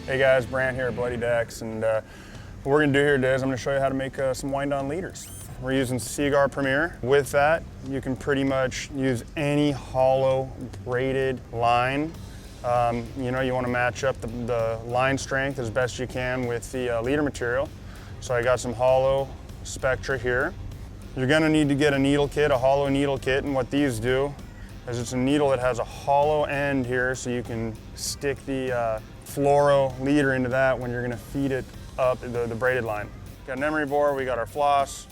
Hey guys, Brant here at Bloody Decks, and what we're going to do here today is I'm going to show you how to make some wind-on leaders. We're using Seaguar Premier. With that, you can pretty much use any hollow braided line. You know, you want to match up the line strength as best you can with the leader material. So I got some hollow spectra here. You're going to need to get a needle kit, a hollow needle kit, and what these do is it's a needle that has a hollow end here, so you can stick the fluoro leader into that when you're going to feed it up the braided line. Got an emery bore, we got our floss,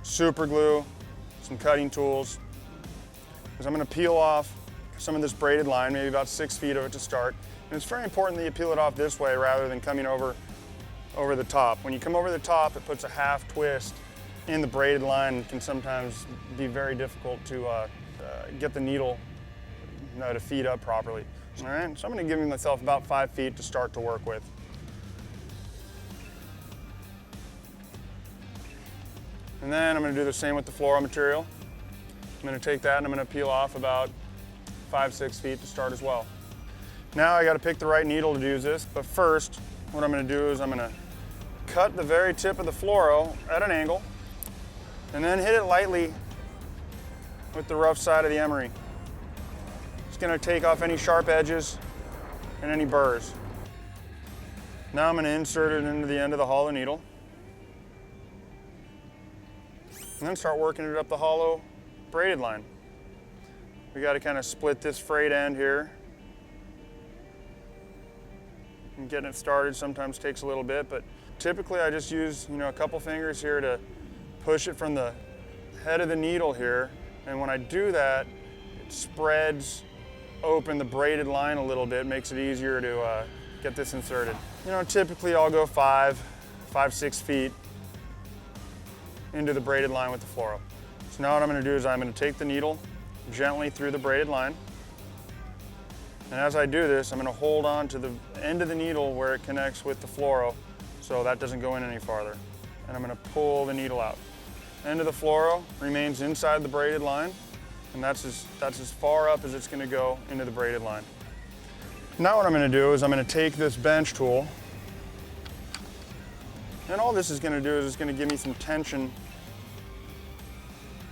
super glue, some cutting tools. Because I'm going to peel off some of this braided line, maybe about 6 feet of it to start. And it's very important that you peel it off this way rather than coming over the top. When you come over the top, it puts a half twist in the braided line and can sometimes be very difficult to get the needle to feed up properly. All right, so I'm going to give myself about 5 feet to start to work with. And then I'm going to do the same with the floral material. I'm going to take that and I'm going to peel off about 5-6 feet to start as well. Now I got to pick the right needle to use this, but first what I'm going to do is I'm going to cut the very tip of the fluoro at an angle and then hit it lightly with the rough side of the emery. It's going to take off any sharp edges and any burrs. Now I'm going to insert it into the end of the hollow needle and then start working it up the hollow braided line. We got to kind of split this frayed end here. And getting it started sometimes takes a little bit, but typically I just use a couple fingers here to push it from the head of the needle here, and when I do that, it spreads open the braided line a little bit, makes it easier to get this inserted. Typically I'll go 5-6 feet into the braided line with the fluoro. So now what I'm going to do is I'm going to take the needle gently through the braided line, and as I do this I'm going to hold on to the end of the needle where it connects with the fluoro so that doesn't go in any farther, and I'm going to pull the needle out. End of the fluoro remains inside the braided line, and that's as far up as it's going to go into the braided line. Now what I'm going to do is I'm going to take this bench tool, and all this is going to do is it's going to give me some tension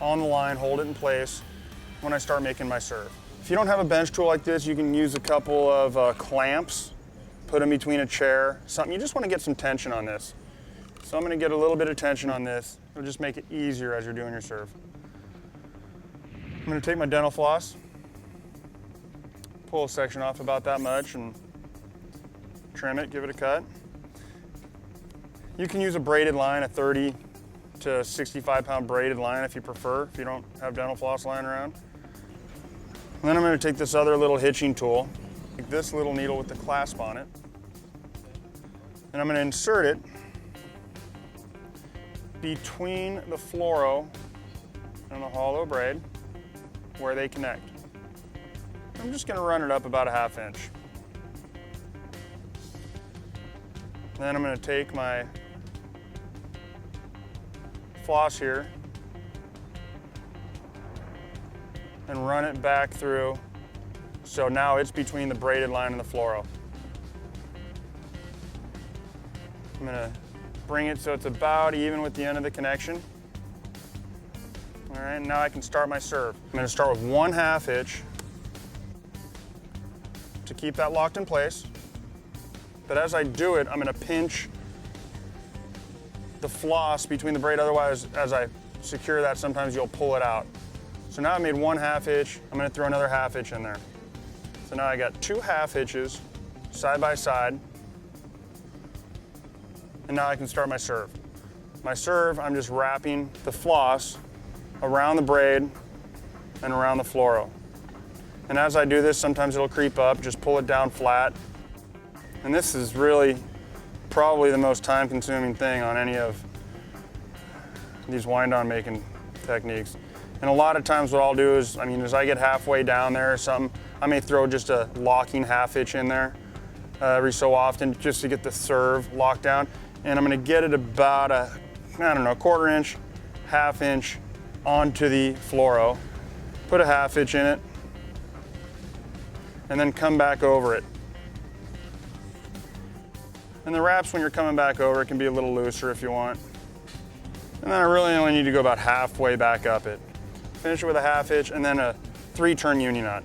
on the line, hold it in place when I start making my serve. If you don't have a bench tool like this, you can use a couple of clamps, put them between a chair, something. You just want to get some tension on this. So I'm going to get a little bit of tension on this. It'll just make it easier as you're doing your serve. I'm going to take my dental floss, pull a section off about that much and trim it, give it a cut. You can use a braided line, a 30 to 65 pound braided line if you prefer, if you don't have dental floss lying around. And then I'm going to take this other little hitching tool, take this little needle with the clasp on it, and I'm going to insert it between the fluoro and the hollow braid where they connect. I'm just going to run it up about a 1/2 inch. Then I'm going to take my floss here and run it back through, so now it's between the braided line and the fluoro. I'm going to bring it so it's about even with the end of the connection. All right, now I can start my serve. I'm going to start with 1/2 hitch to keep that locked in place, but as I do it, I'm going to pinch the floss between the braid, otherwise as I secure that sometimes you'll pull it out. So now I made 1/2 hitch, I'm going to throw another 1/2 hitch in there. So now I got 2 1/2 hitches side by side, and now I can start my serve. My serve, I'm just wrapping the floss around the braid and around the fluoro. And as I do this, sometimes it'll creep up, just pull it down flat. And this is really probably the most time-consuming thing on any of these wind-on making techniques. And a lot of times what I'll do is, as I get halfway down there or something, I may throw just a locking 1/2 hitch in there every so often just to get the serve locked down. And I'm going to get it about a 1/4 inch, 1/2 inch onto the fluoro, put a 1/2 hitch in it, and then come back over it. And the wraps, when you're coming back over, can be a little looser if you want. And then I really only need to go about halfway back up it. Finish it with a half hitch and then a 3-turn uni knot.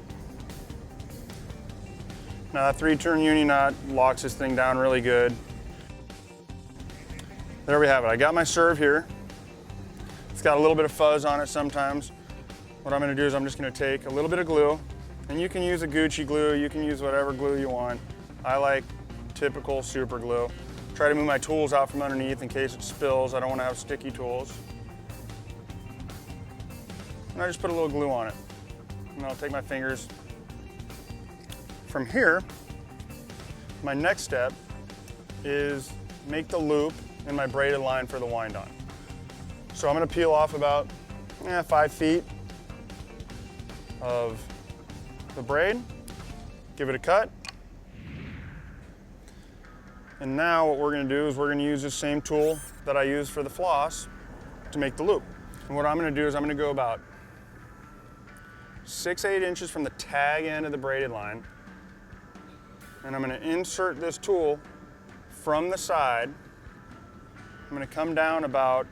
Now that 3-turn uni knot locks this thing down really good. There we have it. I got my serve here. It's got a little bit of fuzz on it sometimes. What I'm gonna do is I'm just gonna take a little bit of glue, and you can use a Gucci glue, you can use whatever glue you want. I like typical super glue. Try to move my tools out from underneath in case it spills. I don't want to have sticky tools. And I just put a little glue on it. And I'll take my fingers. From here, my next step is make the loop in my braided line for the wind on. So I'm going to peel off about 5 feet of the braid, give it a cut. And now what we're gonna do is we're gonna use the same tool that I use for the floss to make the loop. And what I'm gonna do is I'm gonna go about 6-8 inches from the tag end of the braided line. And I'm gonna insert this tool from the side. I'm gonna come down about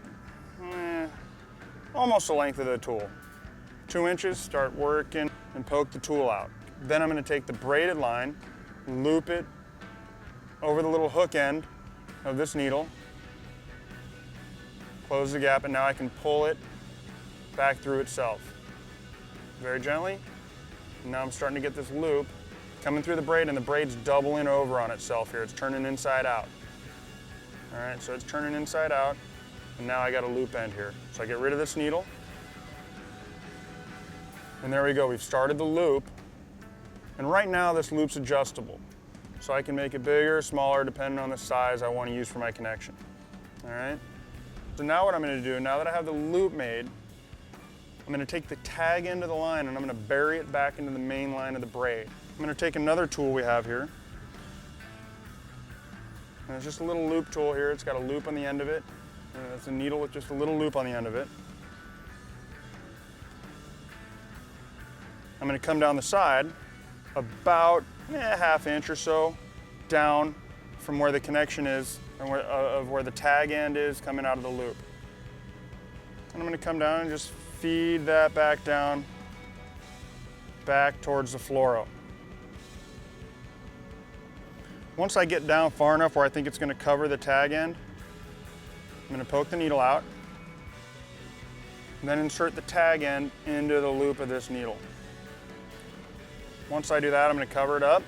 almost the length of the tool. 2 inches, start working and poke the tool out. Then I'm gonna take the braided line, loop it over the little hook end of this needle, close the gap, and now I can pull it back through itself. Very gently. And now I'm starting to get this loop coming through the braid, and the braid's doubling over on itself here. It's turning inside out. All right, so it's turning inside out, and now I got a loop end here. So I get rid of this needle, and there we go. We've started the loop, and right now this loop's adjustable. So I can make it bigger, smaller, depending on the size I want to use for my connection. All right? So now what I'm going to do, now that I have the loop made, I'm going to take the tag end of the line and I'm going to bury it back into the main line of the braid. I'm going to take another tool we have here. And it's just a little loop tool here. It's got a loop on the end of it. And it's a needle with just a little loop on the end of it. I'm going to come down the side about a half inch or so down from where the connection is and where the tag end is coming out of the loop. And I'm going to come down and just feed that back down, back towards the fluoro. Once I get down far enough where I think it's going to cover the tag end, I'm going to poke the needle out and then insert the tag end into the loop of this needle. Once I do that, I'm going to cover it up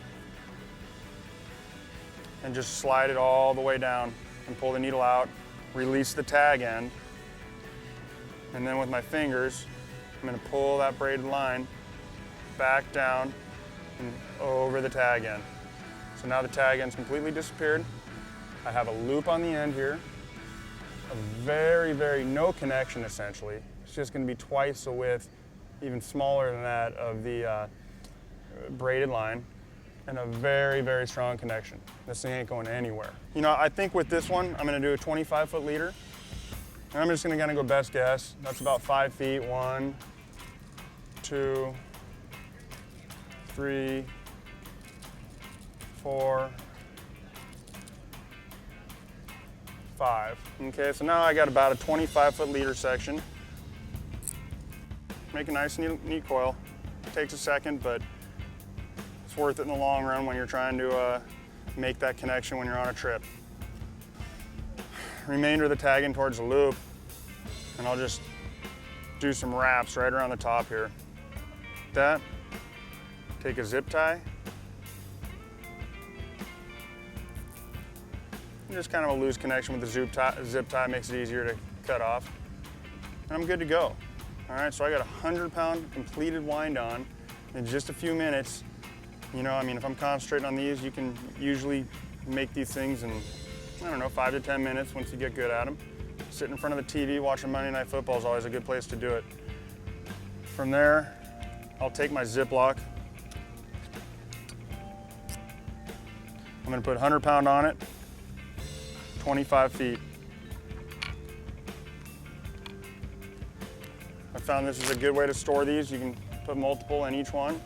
and just slide it all the way down and pull the needle out, release the tag end, and then with my fingers, I'm going to pull that braided line back down and over the tag end. So now the tag end's completely disappeared. I have a loop on the end here, a very no connection essentially. It's just going to be twice the width, even smaller than that of the braided line, and a very strong connection. This thing ain't going anywhere. You know, I think with this one, I'm gonna do a 25-foot leader. And I'm just gonna kind of go best guess. That's about 5 feet. 1, 2, 3, 4, 5. Okay, so now I got about a 25-foot leader section. Make a nice neat coil. It takes a second, but it's worth it in the long run when you're trying to make that connection when you're on a trip. Remainder of the tagging towards the loop, and I'll just do some wraps right around the top here. That, take a zip tie, and just kind of a loose connection with the zip tie makes it easier to cut off. And I'm good to go. All right, so I got a 100-pound completed wind on in just a few minutes. You know, I mean, if I'm concentrating on these, you can usually make these things in, I don't know, 5 to 10 minutes once you get good at them. Sitting in front of the TV watching Monday Night Football is always a good place to do it. From there, I'll take my Ziploc. I'm gonna put 100-pound on it, 25 feet. I found this is a good way to store these. You can put multiple in each one.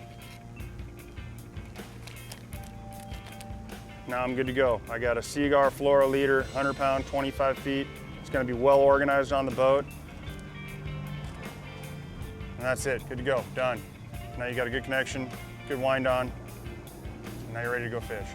Now I'm good to go. I got a Seaguar Fluoro leader, 100 pound, 25 feet. It's gonna be well organized on the boat. And that's it, good to go, done. Now you got a good connection, good wind on. Now you're ready to go fish.